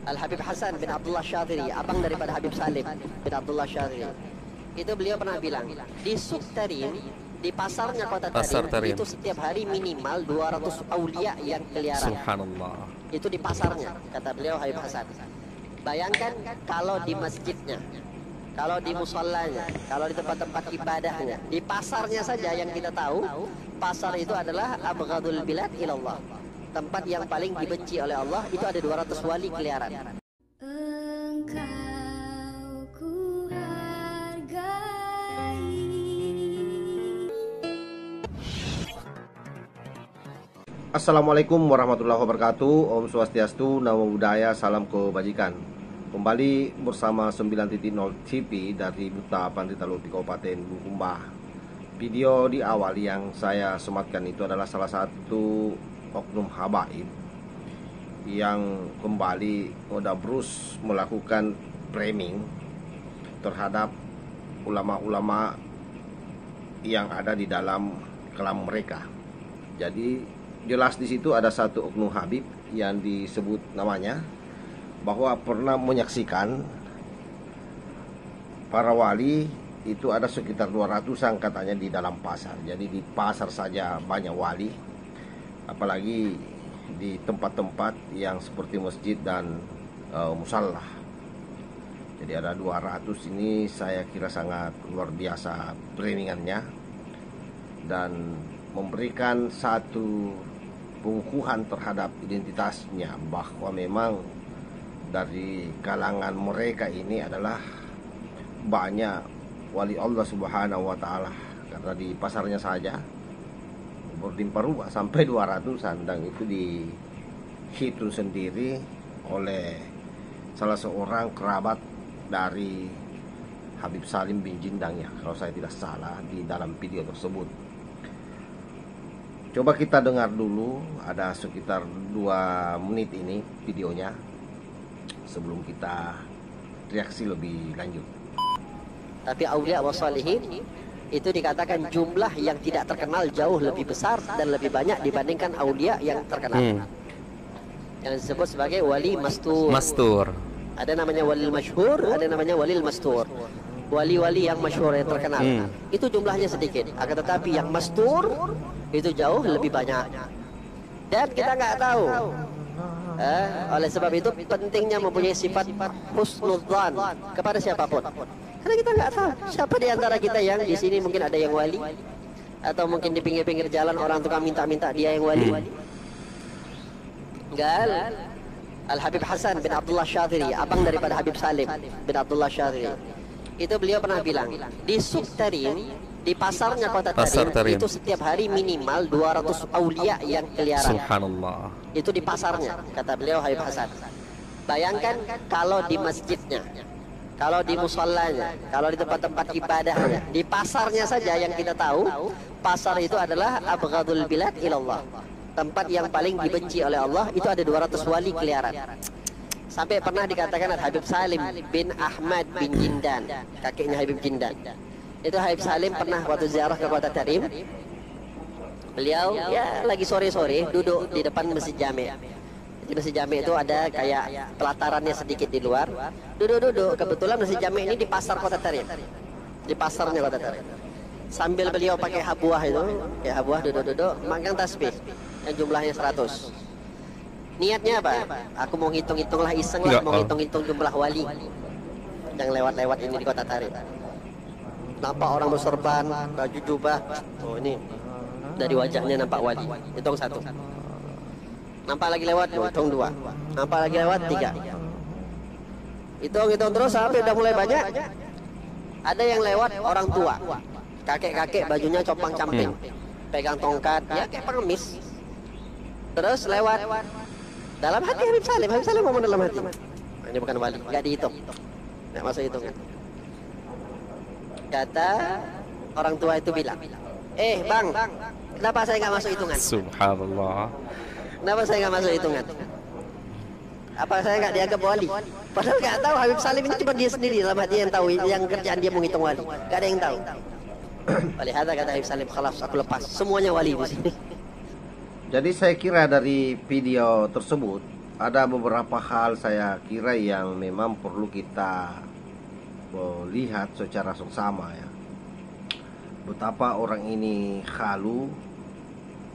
Al-Habib Hasan bin Abdullah Syadhili, abang daripada Habib Salim bin Abdullah Syadhili. Itu beliau pernah bilang, di Suq Tarim, di pasarnya kota Tarim, itu setiap hari minimal 200 aulia yang keliaran. Subhanallah. Itu di pasarnya, kata beliau Habib Hasan. Bayangkan kalau di masjidnya, kalau di musallanya, kalau di tempat-tempat ibadahnya, di pasarnya saja yang kita tahu, pasar itu adalah abghadul bilad ilallah. Tempat yang paling dibenci oleh Allah, itu ada 200 wali keliaran. Engkau ku hargai. Assalamualaikum warahmatullahi wabarakatuh. Om Swastiastu, Namo Buddhaya, salam kebajikan. Kembali bersama 9.0 TV dari Buta Pandita Luti Kabupaten Bulukumba. Video di awal yang saya sematkan itu adalah salah satu oknum habaib yang kembali Odabrus melakukan framing terhadap ulama-ulama yang ada di dalam kelam mereka. Jadi jelas di situ ada satu oknum habib yang disebut namanya bahwa pernah menyaksikan para wali itu ada sekitar 200-an katanya di dalam pasar. Jadi di pasar saja banyak wali, apalagi di tempat-tempat yang seperti masjid dan musalla. Jadi ada 200 ini, saya kira sangat luar biasa framing-annya dan memberikan satu pengukuhan terhadap identitasnya, bahwa memang dari kalangan mereka ini adalah banyak wali Allah Subhanahu wa taala, karena di pasarnya saja berlimpah ruah sampai 200-an, dan itu dihitung sendiri oleh salah seorang kerabat dari Habib Salim bin Jindang, ya, kalau saya tidak salah di dalam video tersebut. Coba kita dengar dulu, ada sekitar 2 menit ini videonya sebelum kita reaksi lebih lanjut. Tapi aulia wa salihin itu dikatakan jumlah yang tidak terkenal jauh lebih besar dan lebih banyak dibandingkan aulia yang terkenal. Yang disebut sebagai wali mastur. Ada namanya wali masyhur, ada namanya wali mastur. Wali-wali yang masyhur yang terkenal itu jumlahnya sedikit, akan tetapi yang mastur itu jauh lebih banyak. Dan kita nggak tahu. Oleh sebab itu pentingnya mempunyai sifat husnudzan kepada siapapun. Karena kita nggak tahu siapa di antara kita yang di sini mungkin ada yang wali, atau mungkin di pinggir-pinggir jalan orang tukang minta-minta dia yang wali. Gal Al-Habib Hasan bin Abdullah Syadhili, abang daripada Habib Salim bin Abdullah Syadhili. Itu beliau pernah bilang, di Suq Tarim, di pasarnya kota Tarim, itu setiap hari minimal 200 aulia yang keliaran. Subhanallah. Itu di pasarnya, kata beliau Habib Hasan. Bayangkan kalau di masjidnya, kalau di musallanya, kalau di tempat-tempat ibadahnya, di pasarnya saja yang kita tahu, pasar itu adalah abghadul bilad ilallah. Tempat yang paling dibenci oleh Allah, itu ada 200 wali keliaran. Sampai pernah dikatakan Habib Salim bin Ahmad bin Jindan, kakeknya Habib Jindan. Itu Habib Salim pernah waktu ziarah ke kota Tarim, beliau ya lagi sore-sore duduk di depan Masjid Jami'. Di Masjid Jami' itu ada kayak pelatarannya sedikit di luar. Duduk-duduk, kebetulan Masjid Jami' ini di pasar kota Tarim, di pasarnya kota Tarim. Sambil beliau pakai habuah itu, ya habuah, duduk-duduk magang tasbih yang jumlahnya 100. Niatnya apa? Aku mau ngitung-hitung lah, iseng lah, mau ngitung-hitung jumlah wali yang lewat-lewat ini di kota Tarim. Nampak orang berserban, baju jubah. Oh ini dari wajahnya nampak wali. Hitung 1. Nampak lagi lewat, hitung 2. Nampak lagi lewat 3. Hitung terus sampai udah mulai banyak. Ada yang lewat orang tua, kakek-kakek, bajunya compang-camping, pegang tongkat, ya kayak pengemis. Terus lewat dalam hati Habib Salim ngomong dalam hati, ini bukan wali, nggak dihitung, nggak masuk hitungan. Kata orang tua itu bilang, bang, kenapa saya nggak masuk hitungan? Subhanallah. Kenapa saya nggak masuk hitungan? Apa saya nggak dianggap wali? Padahal nggak tahu, Habib Salim ini cuma dia sendiri dalam hati yang tahu, yang kerjaan dia menghitung wali, nggak ada yang tahu. Oleh hada kata Habib Salim, khalas, aku lepas, semuanya wali di sini. Jadi saya kira dari video tersebut ada beberapa hal saya kira yang memang perlu kita lihat secara seksama ya. Betapa orang ini halu,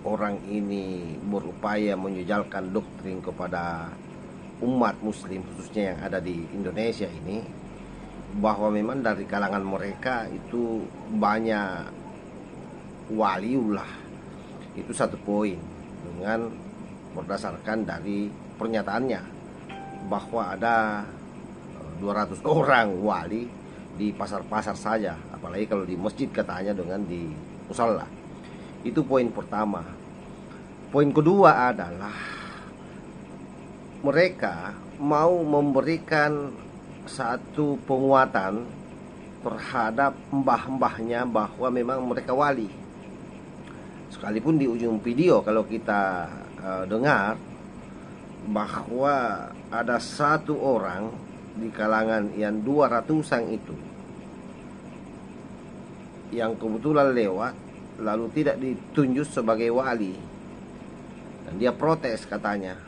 orang ini berupaya menjejalkan doktrin kepada umat muslim khususnya yang ada di Indonesia ini, bahwa memang dari kalangan mereka itu banyak waliullah. Itu satu poin, dengan berdasarkan dari pernyataannya bahwa ada 200 orang wali di pasar-pasar saja, apalagi kalau di masjid katanya dengan di musala. Itu poin pertama. Poin kedua adalah mereka mau memberikan satu penguatan terhadap mbah-mbahnya bahwa memang mereka wali. Sekalipun di ujung video kalau kita dengar bahwa ada satu orang di kalangan yang 200-an itu yang kebetulan lewat lalu tidak ditunjuk sebagai wali dan dia protes katanya.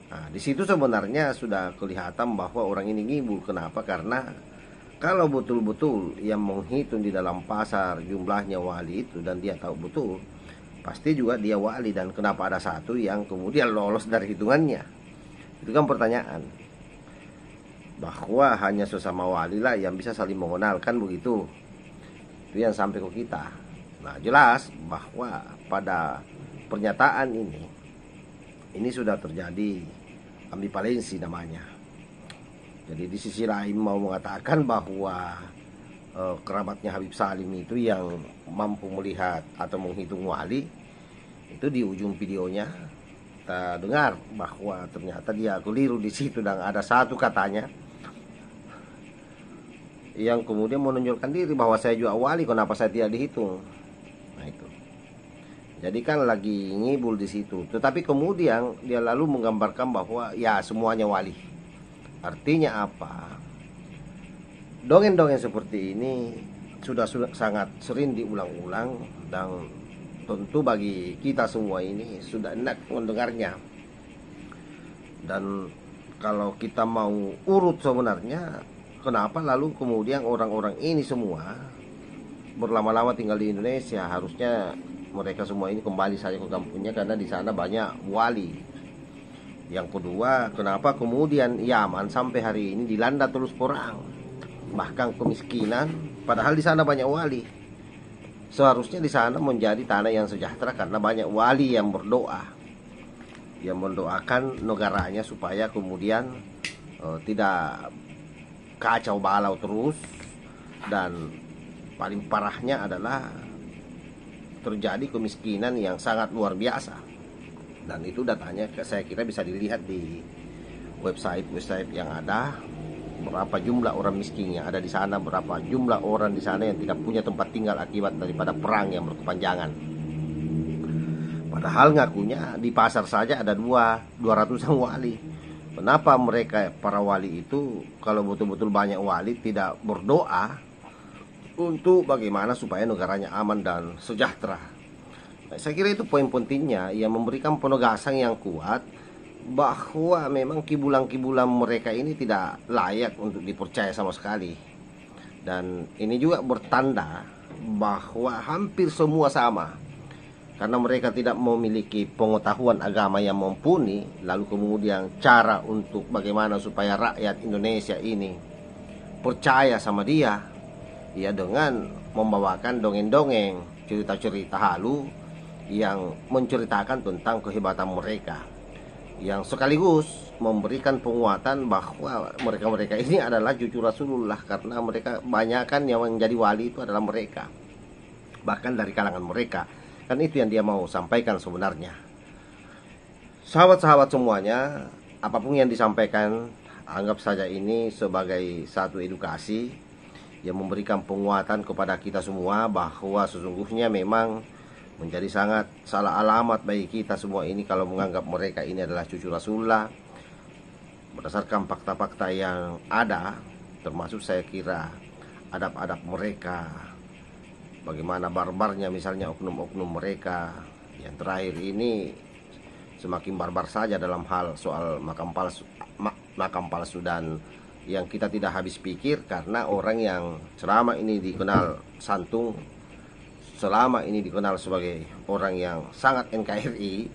Nah, di situ sebenarnya sudah kelihatan bahwa orang ini ngibul. Kenapa? Karena kalau betul-betul yang menghitung di dalam pasar jumlahnya wali itu dan dia tahu betul, pasti juga dia wali. Dan kenapa ada satu yang kemudian lolos dari hitungannya? Itu kan pertanyaan. Bahwa hanya sesama wali lah yang bisa saling mengenalkan begitu. Itu yang sampai ke kita. Nah, jelas bahwa pada pernyataan ini sudah terjadi ambivalensi namanya. Jadi di sisi lain mau mengatakan bahwa kerabatnya Habib Salim itu yang mampu melihat atau menghitung wali. Itu di ujung videonya kita dengar bahwa ternyata dia keliru di situ dan ada satu katanya yang kemudian menunjukkan diri bahwa saya juga wali, kenapa saya tidak dihitung. Nah itu. Jadi kan lagi ngibul di situ. Tetapi kemudian dia lalu menggambarkan bahwa ya semuanya wali. Artinya apa? Dongeng-dongeng seperti ini sudah sangat sering diulang-ulang dan tentu bagi kita semua ini sudah enak mendengarnya. Dan kalau kita mau urut sebenarnya, kenapa lalu kemudian orang-orang ini semua berlama-lama tinggal di Indonesia? Harusnya mereka semua ini kembali saja ke kampungnya karena di sana banyak wali. Yang kedua, kenapa kemudian Yaman sampai hari ini dilanda terus perang, bahkan kemiskinan, padahal di sana banyak wali. Seharusnya di sana menjadi tanah yang sejahtera karena banyak wali yang berdoa, yang mendoakan negaranya supaya kemudian tidak kacau balau terus. Dan paling parahnya adalah terjadi kemiskinan yang sangat luar biasa. Dan itu datanya saya kira bisa dilihat di website yang ada, berapa jumlah orang miskin yang ada di sana, berapa jumlah orang di sana yang tidak punya tempat tinggal akibat daripada perang yang berkepanjangan. Padahal ngakunya di pasar saja ada 200-an wali. Kenapa mereka para wali itu kalau betul-betul banyak wali tidak berdoa untuk bagaimana supaya negaranya aman dan sejahtera? Nah, saya kira itu poin pentingnya yang memberikan penegasan yang kuat bahwa memang kibulan-kibulan mereka ini tidak layak untuk dipercaya sama sekali. Dan ini juga bertanda bahwa hampir semua sama, karena mereka tidak memiliki pengetahuan agama yang mumpuni. Lalu kemudian cara untuk bagaimana supaya rakyat Indonesia ini percaya sama dia, ya dengan membawakan dongeng-dongeng, cerita-cerita halu yang menceritakan tentang kehebatan mereka, yang sekaligus memberikan penguatan bahwa mereka-mereka ini adalah cucu Rasulullah, karena mereka banyakkan yang menjadi wali itu adalah mereka, bahkan dari kalangan mereka. Kan itu yang dia mau sampaikan sebenarnya. Sahabat-sahabat semuanya, apapun yang disampaikan, anggap saja ini sebagai satu edukasi yang memberikan penguatan kepada kita semua bahwa sesungguhnya memang menjadi sangat salah alamat bagi kita semua ini kalau menganggap mereka ini adalah cucu Rasulullah. Berdasarkan fakta-fakta yang ada, termasuk saya kira adab-adab mereka, bagaimana barbarnya misalnya oknum-oknum mereka. Yang terakhir ini semakin barbar saja dalam hal soal makam palsu dan yang kita tidak habis pikir, karena orang yang selama ini dikenal santung, selama ini dikenal sebagai orang yang sangat NKRI,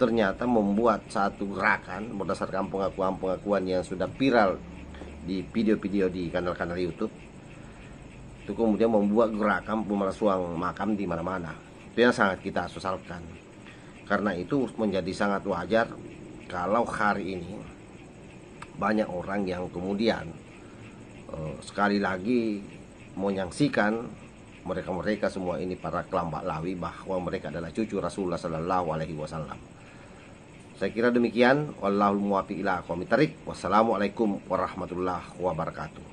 ternyata membuat satu gerakan berdasarkan pengakuan-pengakuan yang sudah viral di video-video di kanal-kanal YouTube. Itu kemudian membuat gerakan pemalsuan makam di mana-mana. Itu yang sangat kita sesalkan. Karena itu menjadi sangat wajar kalau hari ini banyak orang yang kemudian sekali lagi menyaksikan mereka semua ini para kelambak lawi bahwa mereka adalah cucu Rasulullah Sallallahu Alaihi Wasallam. Saya kira demikian. Wallahul muwaffiq ila aqwamit thariq. Wassalamualaikum warahmatullahi wabarakatuh.